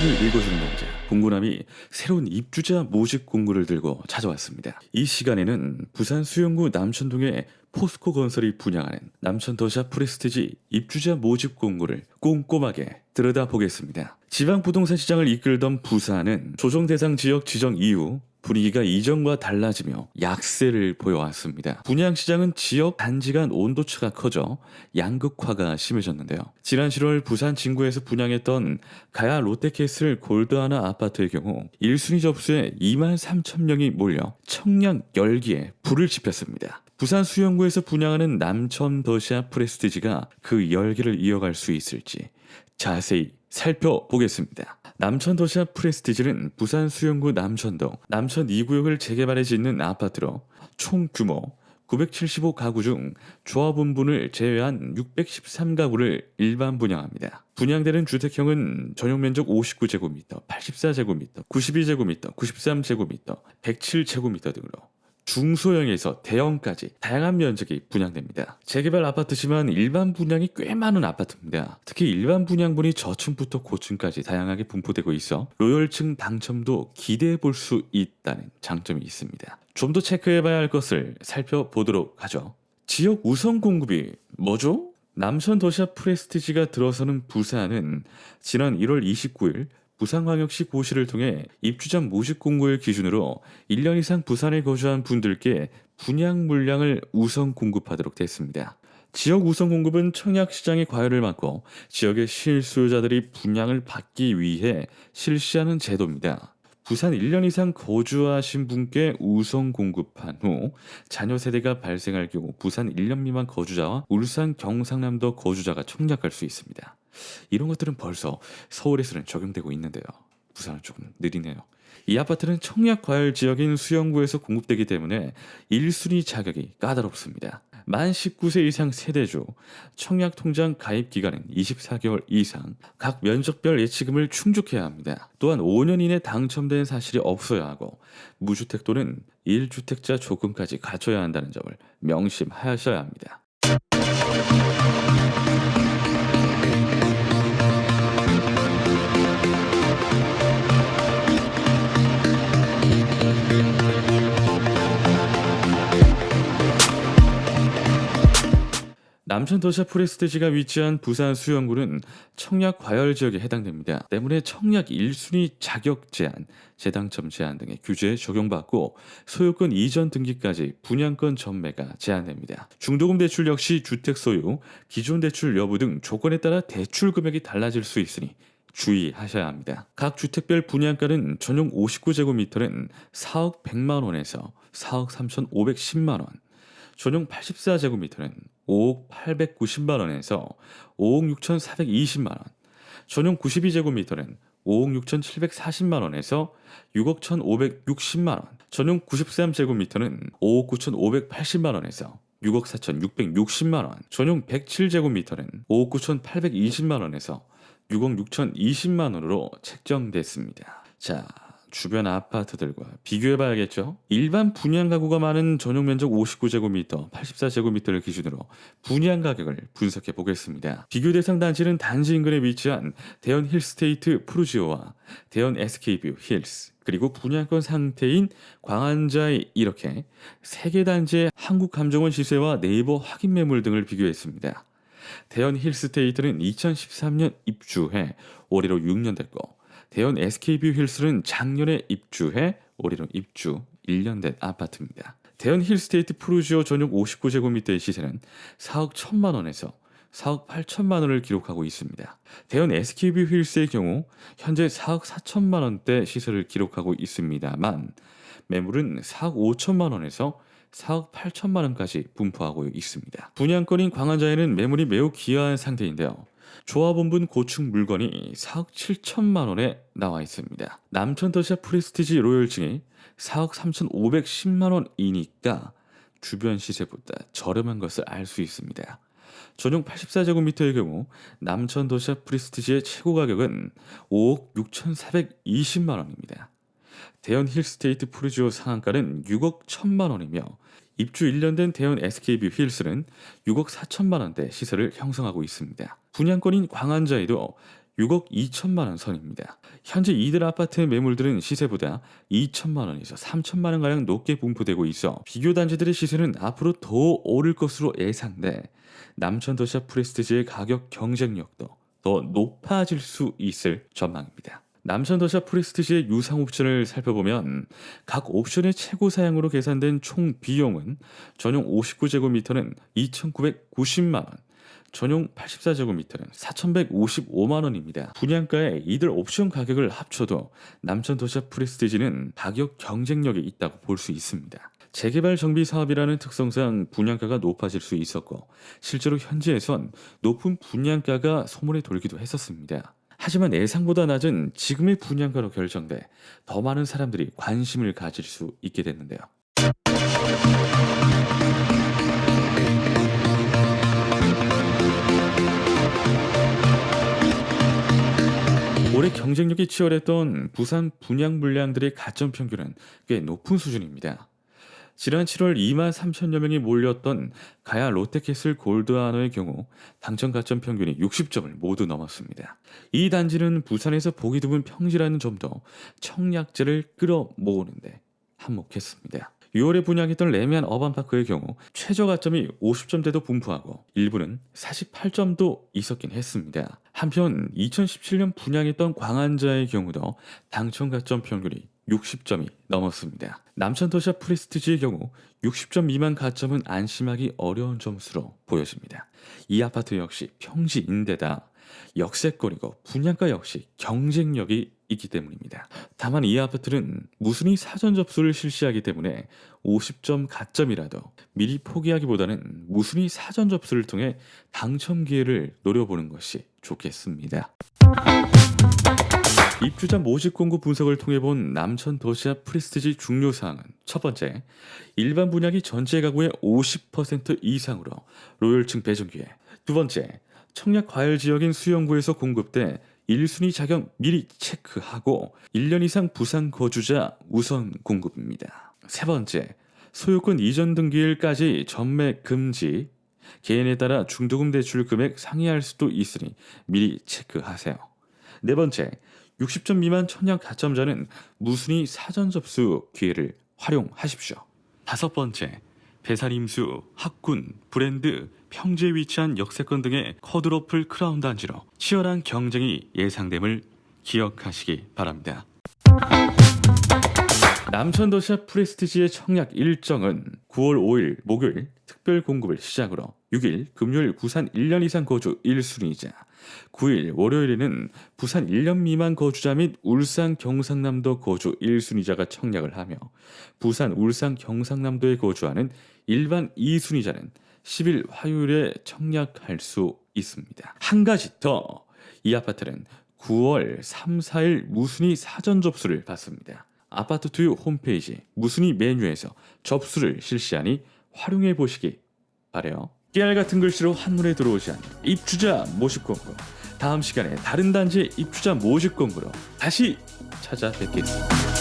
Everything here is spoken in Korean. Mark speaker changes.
Speaker 1: 공고를 읽어주는 남자 공고남이 새로운 입주자 모집 공고를 들고 찾아왔습니다. 이 시간에는 부산 수영구 남천동에 포스코 건설이 분양하는 남천더샵 프레스티지 입주자 모집 공고를 꼼꼼하게 들여다보겠습니다. 지방 부동산 시장을 이끌던 부산은 조정 대상 지역 지정 이후 분위기가 이전과 달라지며 약세를 보여왔습니다. 분양시장은 지역 단지 간 온도차가 커져 양극화가 심해졌는데요. 지난 7월 부산 진구에서 분양했던 가야 롯데캐슬 골드하나 아파트의 경우 1순위 접수에 23,000명이 몰려 청약 열기에 불을 지폈습니다. 부산 수영구에서 분양하는 남천더샵 프레스티지가 그 열기를 이어갈 수 있을지 자세히 살펴보겠습니다. 남천더샵 프레스티지는 부산 수영구 남천동 남천 2구역을 재개발해 짓는 아파트로 총 규모 975가구 중 조합원분을 제외한 613가구를 일반 분양합니다. 분양되는 주택형은 전용면적 59제곱미터, 84제곱미터, 92제곱미터, 93제곱미터, 107제곱미터 등으로 중소형에서 대형까지 다양한 면적이 분양됩니다. 재개발 아파트지만 일반 분양이 꽤 많은 아파트입니다. 특히 일반 분양분이 저층부터 고층까지 다양하게 분포되고 있어 로열층 당첨도 기대해 볼 수 있다는 장점이 있습니다. 좀 더 체크해봐야 할 것을 살펴보도록 하죠. 지역 우선 공급이 뭐죠? 남천더샵 프레스티지가 들어서는 부산은 지난 1월 29일 부산광역시 고시를 통해 입주자 모집 공고를 기준으로 1년 이상 부산에 거주한 분들께 분양 물량을 우선 공급하도록 됐습니다. 지역 우선 공급은 청약 시장의 과열을 막고 지역의 실수요자들이 분양을 받기 위해 실시하는 제도입니다. 부산 1년 이상 거주하신 분께 우선 공급한 후 자녀 세대가 발생할 경우 부산 1년 미만 거주자와 울산 경상남도 거주자가 청약할 수 있습니다. 이런 것들은 벌써 서울에서는 적용되고 있는데요. 부산은 조금 느리네요. 이 아파트는 청약 과열 지역인 수영구에서 공급되기 때문에 1순위 자격이 까다롭습니다. 만 19세 이상 세대주, 청약 통장 가입 기간은 24개월 이상, 각 면적별 예치금을 충족해야 합니다. 또한 5년 이내 당첨된 사실이 없어야 하고 무주택 또는 1주택자 조건까지 갖춰야 한다는 점을 명심하셔야 합니다. 남천더샵 프레스티지가 위치한 부산 수영구는 청약 과열 지역에 해당됩니다. 때문에 청약 1순위 자격 제한, 재당첨 제한 등의 규제에 적용받고 소유권 이전 등기까지 분양권 전매가 제한됩니다. 중도금 대출 역시 주택 소유, 기존 대출 여부 등 조건에 따라 대출 금액이 달라질 수 있으니 주의하셔야 합니다. 각 주택별 분양가는 전용 59제곱미터는 4억 100만 원에서 4억 3,510만 원, 전용 84제곱미터는 5억 890만 원에서 5억 6,420만 원, 전용 92제곱미터는 5억 6,740만 원에서 6억 1,560만 원, 전용 93제곱미터는 5억 9,580만 원에서 6억 4,660만 원, 전용 107제곱미터는 5억 9,820만 원에서 6억 6,020만 원으로 책정됐습니다. 자, 주변 아파트들과 비교해봐야겠죠. 일반 분양 가구가 많은 전용 면적 59제곱미터, 84제곱미터를 기준으로 분양 가격을 분석해 보겠습니다. 비교 대상 단지는 단지 인근에 위치한 대연 힐스테이트 푸르지오와 대연 SK뷰 힐스, 그리고 분양권 상태인 광안자이, 이렇게 3개 단지의 한국감정원 시세와 네이버 확인 매물 등을 비교했습니다. 대연 힐스테이트는 2013년 입주해 올해로 6년 됐고, 대연 SK뷰 힐스는 작년에 입주해 올해로 입주 1년 된 아파트입니다. 대연 힐스테이트 푸르지오 전용 59제곱미터의 시세는 4억 1천만 원에서 4억 8천만 원을 기록하고 있습니다. 대연 SK뷰 힐스의 경우 현재 4억 4천만 원대 시세를 기록하고 있습니다만 매물은 4억 5천만 원에서 4억 8천만 원까지 분포하고 있습니다. 분양권인 광안자에는 매물이 매우 기여한 상태인데요. 조합원분 고층 물건이 4억 7천만 원에 나와 있습니다. 남천더샵 프레스티지 로열층이 4억 3,510만 원이니까 주변 시세보다 저렴한 것을 알 수 있습니다. 전용 84제곱미터의 경우 남천더샵 프레스티지의 최고 가격은 5억 6,420만 원입니다. 대연 힐스테이트 푸르지오 상한가는 6억 1천만 원이며 입주 1년 된 대연 SK뷰 힐스는 6억 4천만 원대 시세를 형성하고 있습니다. 분양권인 광안자에도 6억 2천만 원 선입니다. 현재 이들 아파트의 매물들은 시세보다 2천만 원에서 3천만 원가량 높게 분포되고 있어 비교 단지들의 시세는 앞으로 더 오를 것으로 예상돼 남천도시아 프레스티지의 가격 경쟁력도 더 높아질 수 있을 전망입니다. 남천도시아 프레스티지의 유상 옵션을 살펴보면 각 옵션의 최고 사양으로 계산된 총 비용은 전용 59제곱미터는 2,990만 원, 전용 84제곱미터는 4,155만 원입니다. 분양가에 이들 옵션 가격을 합쳐도 남천도시아 프레스티지는 가격 경쟁력이 있다고 볼 수 있습니다. 재개발 정비 사업이라는 특성상 분양가가 높아질 수 있었고 실제로 현지에선 높은 분양가가 소문에 돌기도 했었습니다. 하지만 예상보다 낮은 지금의 분양가로 결정돼 더 많은 사람들이 관심을 가질 수 있게 됐는데요. 올해 경쟁력이 치열했던 부산 분양 물량들의 가점 평균은 꽤 높은 수준입니다. 지난 7월 2만 3천여 명이 몰렸던 가야 롯데캐슬 골드하너의 경우 당첨 가점 평균이 60점을 모두 넘었습니다. 이 단지는 부산에서 보기 드문 평지라는 점도 청약자를 끌어모으는데 한몫했습니다. 6월에 분양했던 레미안 어반파크의 경우 최저 가점이 50점대도 분포하고 일부는 48점도 있었긴 했습니다. 한편 2017년 분양했던 광안자의 경우도 당첨 가점 평균이 60점이 넘었습니다. 남천도시아 프레스티지의 경우 60점 미만 가점은 안심하기 어려운 점수로 보여집니다. 이 아파트 역시 평지인데다 역세권이고 분양가 역시 경쟁력이 있기 때문입니다. 다만 이 아파트는 무순위 사전 접수를 실시하기 때문에 50점 가점이라도 미리 포기하기보다는 무순위 사전 접수를 통해 당첨 기회를 노려보는 것이 좋겠습니다. 입주자 모집 공고 분석을 통해 본 남천도시아 프레스티지 중요사항은 첫 번째, 일반 분양이 전체 가구의 50% 이상으로 로열층 배정 기회. 두 번째, 청약 과열 지역인 수영구에서 공급돼 1순위 자격 미리 체크하고 1년 이상 부산 거주자 우선 공급입니다. 세 번째, 소유권 이전 등기일까지 전매 금지. 개인에 따라 중도금 대출 금액 상이할 수도 있으니 미리 체크하세요. 네 번째, 60점 미만 청약 가점자는 무순위 사전 접수 기회를 활용하십시오. 다섯 번째, 배산임수, 학군, 브랜드, 평지에 위치한 역세권 등의 쿼드러플 크라운 단지로 치열한 경쟁이 예상됨을 기억하시기 바랍니다. 남천도시아 프레스티지의 청약 일정은 9월 5일 목요일 특별 공급을 시작으로 6일 금요일 부산 1년 이상 거주 1순위자, 9일 월요일에는 부산 1년 미만 거주자 및 울산 경상남도 거주 1순위자가 청약을 하며 부산 울산 경상남도에 거주하는 일반 2순위자는 10일 화요일에 청약할 수 있습니다. 한 가지 더, 이 아파트는 9월 3, 4일 무순위 사전 접수를 받습니다. 아파트 투유 홈페이지 무순위 메뉴에서 접수를 실시하니 활용해 보시기 바래요. 깨알 같은 글씨로 한눈에 들어오지 않는 입주자 모집 공고. 다음 시간에 다른 단지의 입주자 모집 공고로 다시 찾아뵙겠습니다.